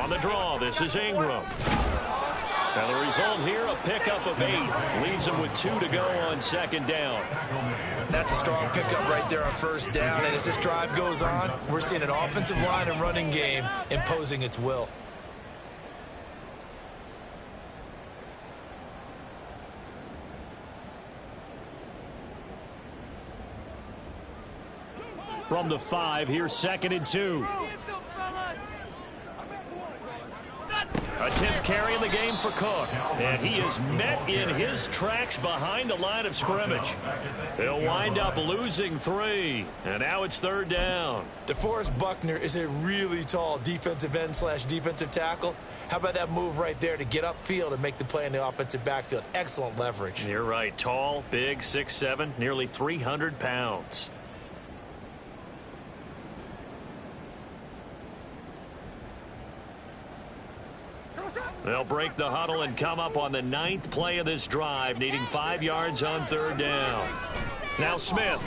On the draw, this is Ingram. Now the result here, a pickup of 8. Leaves him with 2 to go on second down. That's a strong pickup right there on first down. And as this drive goes on, we're seeing an offensive line and running game imposing its will. From the 5, here's 2nd and 2. A 10th carry in the game for Cook. And he is met in his tracks behind the line of scrimmage. He'll wind up losing 3. And now it's 3rd down. DeForest Buckner is a really tall defensive end / defensive tackle. How about that move right there to get upfield and make the play in the offensive backfield? Excellent leverage. You're right. Tall, big, 6'7", nearly 300 pounds. They'll break the huddle and come up on the 9th play of this drive, needing 5 yards on 3rd down. Now Smith.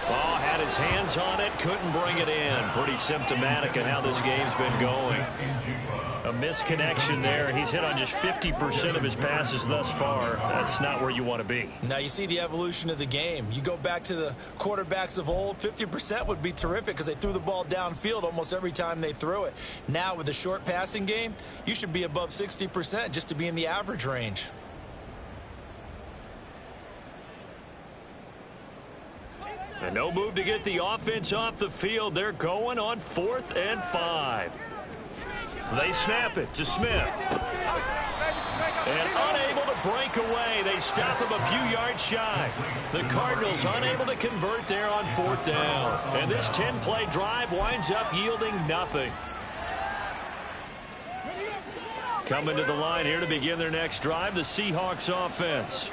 Oh, had his hands on it, couldn't bring it in. Pretty symptomatic of how this game's been going. A misconnection there. He's hit on just 50% of his passes thus far. That's not where you want to be. Now you see the evolution of the game. You go back to the quarterbacks of old, 50% would be terrific because they threw the ball downfield almost every time they threw it. Now with the short passing game, you should be above 60% just to be in the average range. And no move to get the offense off the field. They're going on 4th and 5. They snap it to Smith. And unable to break away. They stop him a few yards shy. The Cardinals unable to convert there on 4th down. And this 10-play drive winds up yielding nothing. Coming to the line here to begin their next drive, the Seahawks offense.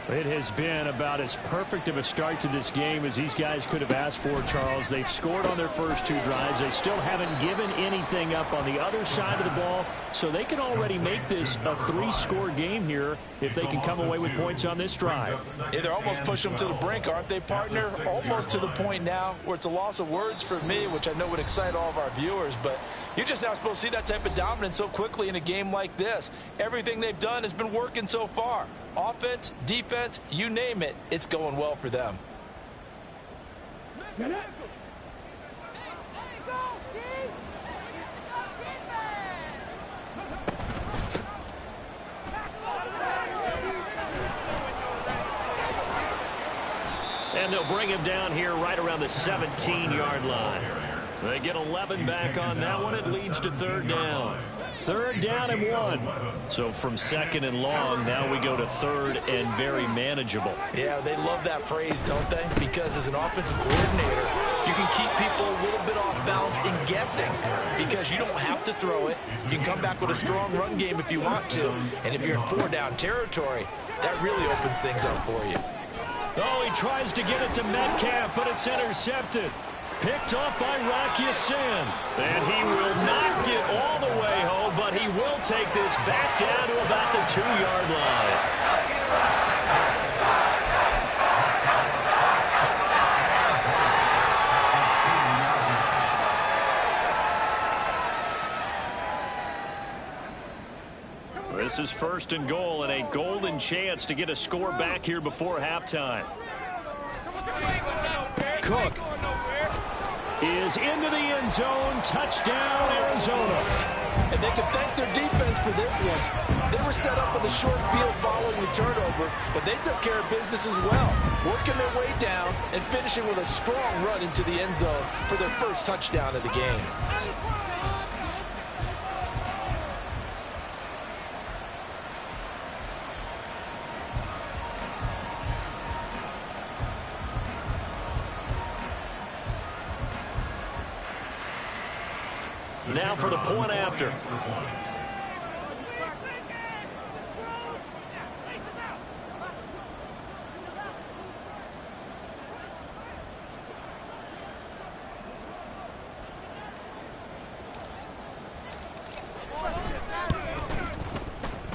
It has been about as perfect of a start to this game as these guys could have asked for, Charles. They've scored on their first 2 drives. They still haven't given anything up on the other side of the ball, so they can already make this a 3-score game here if they can come away with points on this drive. Yeah, they're almost pushing them to the brink, aren't they, partner? Almost to the point now where it's a loss of words for me, which I know would excite all of our viewers, but you're just not supposed to see that type of dominance so quickly in a game like this. Everything they've done has been working so far. Offense, defense, you name it, it's going well for them. And they'll bring him down here right around the 17-yard line. They get 11 back on that one. It leads to 3rd down. 3rd down and 1. So from 2nd and long, now we go to 3rd and very manageable. Yeah, they love that phrase, don't they? Because as an offensive coordinator, you can keep people a little bit off balance and guessing because you don't have to throw it. You can come back with a strong run game if you want to. And if you're in 4-down territory, that really opens things up for you. Oh, he tries to get it to Metcalf, but it's intercepted. Picked off by Rock Ya-Sin. And he will not get all the way home, but he will take this back down to about the 2-yard line. This is 1st and goal and a golden chance to get a score back here before halftime. Cook is into the end zone. Touchdown, Arizona. And they can thank their defense for this one. They were set up with a short field following the turnover, but they took care of business as well, working their way down and finishing with a strong run into the end zone for their first touchdown of the game. Now for the point after.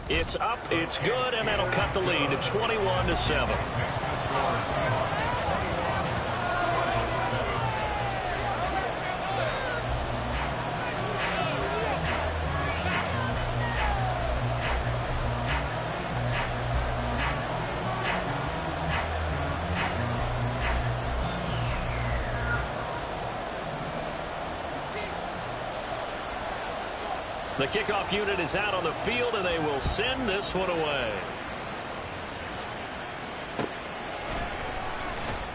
It's up, it's good, and that'll cut the lead to 21-7. The kickoff unit is out on the field, and they will send this one away.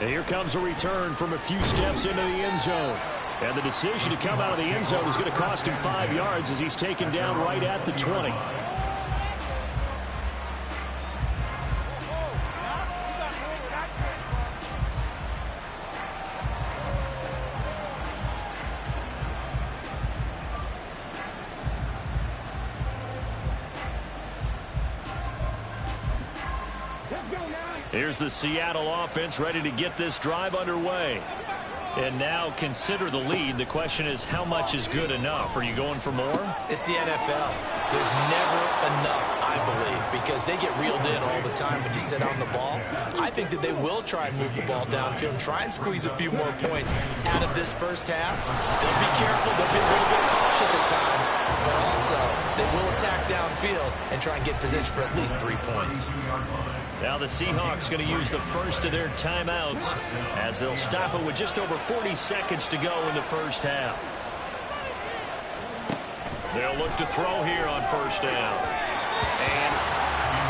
And here comes a return from a few steps into the end zone. And the decision to come out of the end zone is going to cost him 5 yards as he's taken down right at the 20. Here's the Seattle offense ready to get this drive underway. And now consider the lead. The question is, how much is good enough? Are you going for more? It's the NFL. There's never enough, I believe, because they get reeled in all the time when you sit on the ball. I think that they will try and move the ball downfield and try and squeeze a few more points out of this first half. They'll be careful. They'll be a little bit cautious at times, but also they will attack downfield and try and get position for at least 3 points. Now the Seahawks going to use the first of their timeouts as they'll stop it with just over 40 seconds to go in the first half. They'll look to throw here on first down. And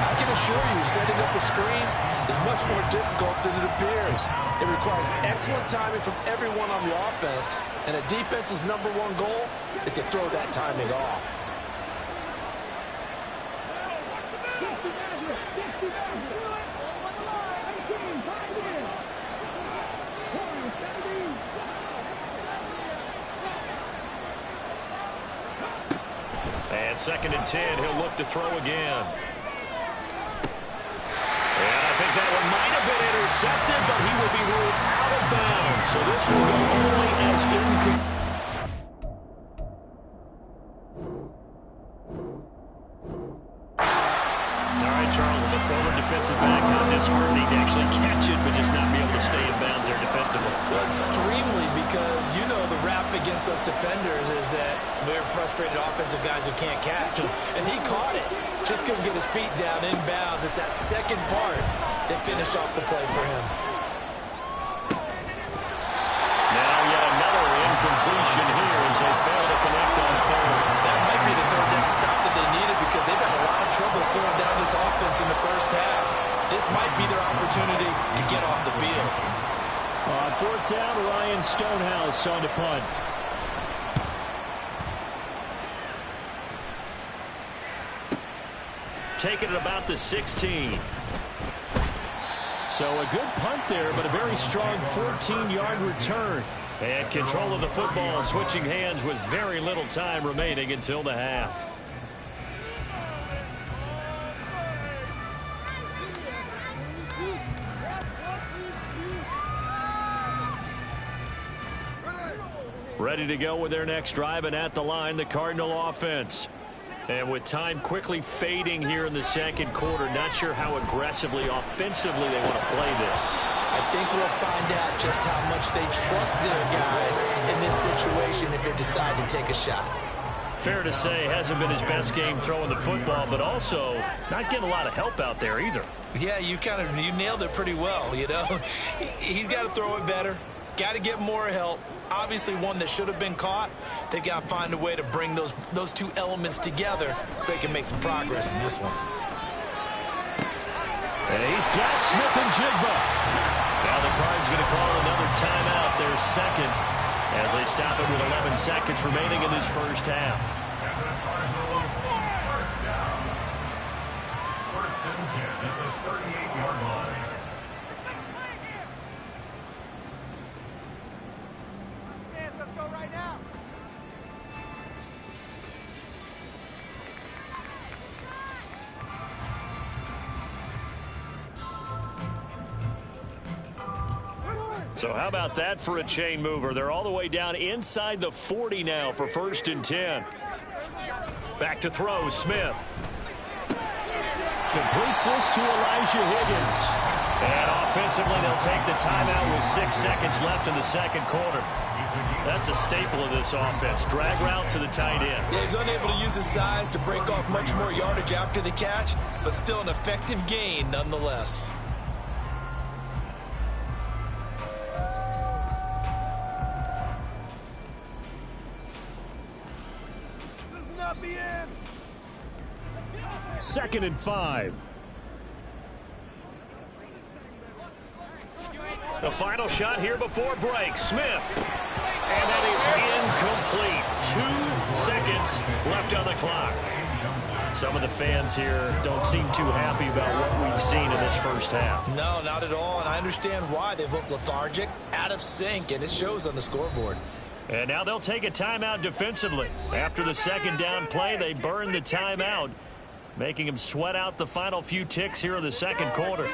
I can assure you, setting up a screen is much more difficult than it appears. It requires excellent timing from everyone on the offense, and a defense's #1 goal is to throw that timing off. And 2nd and 10, he'll look to throw again. And I think that one might have been intercepted, but he will be ruled out of bounds. So this will go only as incomplete. All right, Charles, as a former defensive back, how disheartening to actually catch it, but just not be able to stay in bounds there defensively. Well, extremely, because you know the rap against us defenders is that we're frustrated offensive guys who can't catch. And he caught it. Just couldn't get his feet down in bounds. It's that second part that finished off the play for him. Now yet another incompletion here as they fail to connect on third. That might be the third down stop that they needed because they've had a lot of trouble slowing down this offense in the first half. This might be their opportunity to get off the field. On 4th down, Ryan Stonehouse on to punt. Taking it about the 16. So a good punt there, but a very strong 14-yard return. And control of the football, switching hands with very little time remaining until the half. Ready to go with their next drive, and at the line, the Cardinal offense. And with time quickly fading here in the second quarter, not sure how aggressively, offensively they want to play this. I think we'll find out just how much they trust their guys in this situation if they decide to take a shot. Fair to say, hasn't been his best game throwing the football, but also not getting a lot of help out there either. Yeah, you nailed it pretty well, you know. He's got to throw it better, got to get more help. Obviously one that should have been caught. They've got to find a way to bring those two elements together so they can make some progress in this one. And he's got Smith-Njigba. Now the Cards going to call another timeout, their second, as they stop it with 11 seconds remaining in this first half. First and 10 at the 38-yard line. Let's go right now. So how about that for a chain mover? They're all the way down inside the 40 now for 1st and 10. Back to throw, Smith. Completes this to Elijah Higgins. And offensively, they'll take the timeout with 6 seconds left in the second quarter. That's a staple of this offense. Drag route to the tight end. Yeah, he's unable to use his size to break off much more yardage after the catch, but still an effective gain nonetheless. This is 2nd and 5. The final shot here before break. Smith. And that is incomplete. 2 seconds left on the clock. Some of the fans here don't seem too happy about what we've seen in this first half. No, not at all, and I understand why. They've looked lethargic, out of sync, and it shows on the scoreboard. And now they'll take a timeout defensively. After the second down play, they burn the timeout, making them sweat out the final few ticks here in the second quarter.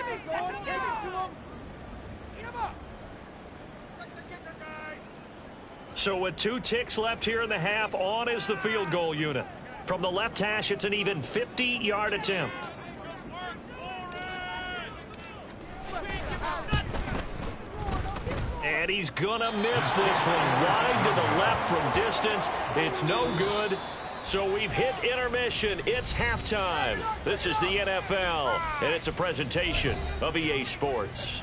So with 2 ticks left here in the half, on is the field goal unit. From the left hash, it's an even 50-yard attempt. And he's gonna miss this one wide to the left from distance. It's no good. So we've hit intermission. It's halftime. This is the NFL, and it's a presentation of EA Sports.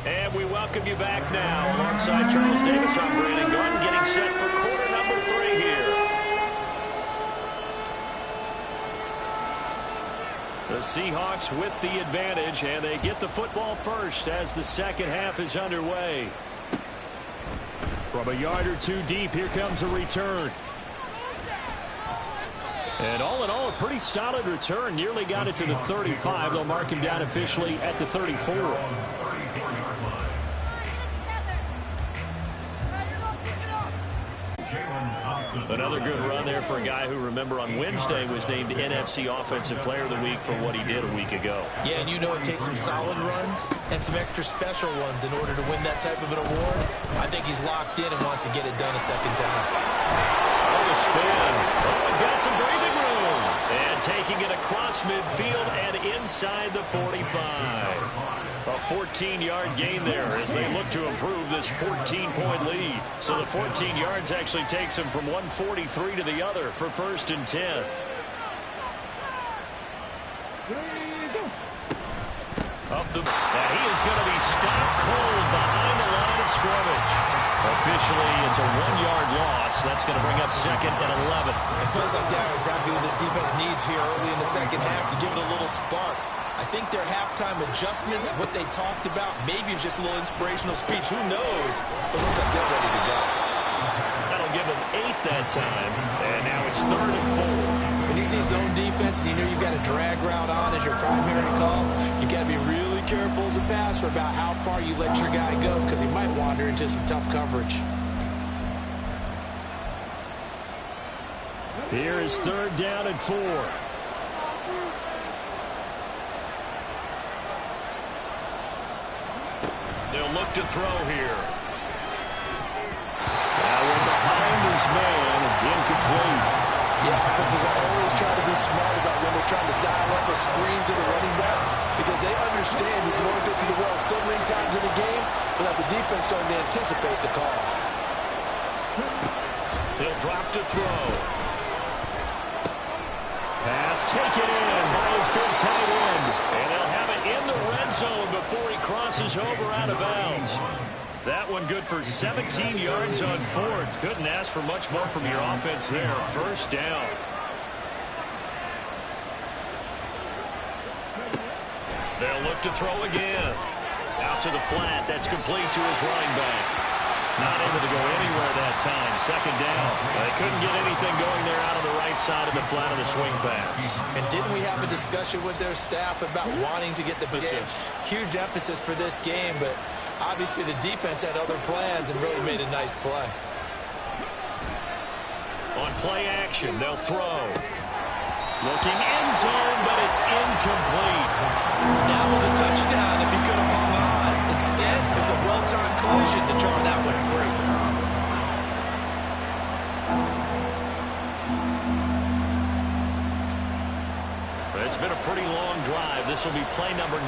And we welcome you back now. Alongside Charles Davis, I'm Brandon Gordon, getting set for quarter number 3 here. The Seahawks with the advantage, and they get the football first as the second half is underway. From a yard or 2 deep, here comes a return. And all in all, a pretty solid return. Nearly got it to the 35. They'll mark him down officially at the 34. Another good run there for a guy who, remember, on Wednesday was named NFC Offensive Player of the Week for what he did a week ago. Yeah, and you know it takes some solid runs and some extra special ones in order to win that type of an award. I think he's locked in and wants to get it done a second time. Oh, the spin. Oh, he's got some breathing room. And taking it across midfield and inside the 45. A 14-yard gain there as they look to improve this 14-point lead. So the 14 yards actually takes him from 143 to the other for 1st and 10. Now he is going to be stopped cold behind the line of scrimmage. Officially, it's a 1-yard loss. That's going to bring up 2nd and 11. It feels like that exactly what this defense needs here early in the second half to give it a little spark. I think their halftime adjustments, what they talked about, maybe it was just a little inspirational speech. Who knows? But it looks like they're ready to go. That'll give them 8 that time. And now it's 3rd and 4. When you see zone defense and you know you've got a drag route on as your primary call, you've got to be really careful as a passer about how far you let your guy go because he might wander into some tough coverage. Here is 3rd down and 4. They'll look to throw here. Now we're behind his man, incomplete. Yeah, offenses always try to be smart about when they're trying to dial up a screen to the running back because they understand you can only get to the well so many times in a game without the defense starting to anticipate the call. He'll drop to throw. Pass taken in by his big tight end. And they'll have it in the red zone before he crosses over out of bounds. That one good for 17 yards on 4th. Couldn't ask for much more from your offense there. 1st down. They'll look to throw again. Out to the flat. That's complete to his running back. Not able to go anywhere that time. 2nd down. They couldn't get anything going there out of the right side of the flat of the swing pass. And didn't we have a discussion with their staff about wanting to get the huge emphasis for this game, but obviously the defense had other plans and really made a nice play. On play action, they'll throw. Looking end zone, but it's incomplete. That was a touchdown if he could have hung on. Instead, it was a well-timed collision to draw that one free. It's been a pretty long drive. This will be play number 9.